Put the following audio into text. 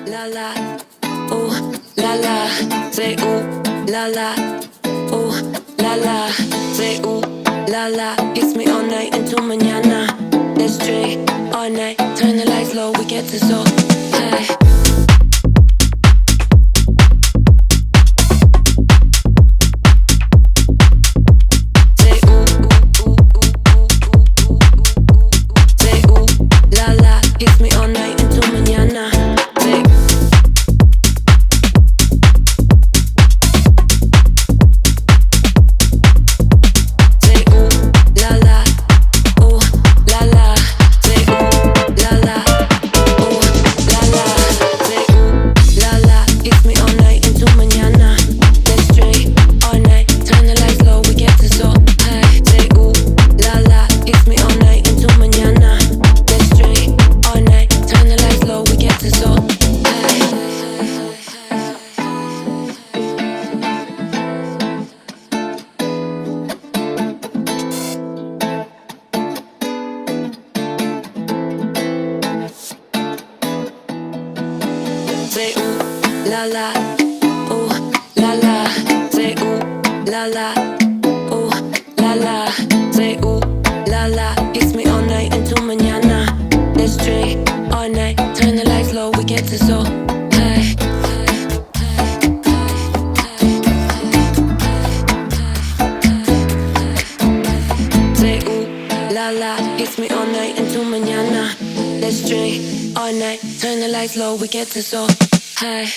la la, ooh la la, say ooh la la, ooh la la, say ooh la la. Kiss me all night into mañana. Let's drink all night, turn the lights low, we get to so high. Kiss me all night into mañana. Say, say ooh la la, ooh la la. Say ooh la la, ooh la la. Say ooh la la. Kiss me all night into mañana. Let's drink all night, turn the lights low, we get to so high. Say ooh la la. Kiss me all night into mañana. Let's drink all night, turn the lights low, we get to so high. Say ooh la la, ooh la la. Say ooh la la, ooh la la. Say ooh la la. Kiss me all night into mañana. Let's drink all night, turn the lights low, we get to so high. Say ooh la la, kiss me all night into mañana. Let's drink all night, turn the lights low, we get to so high.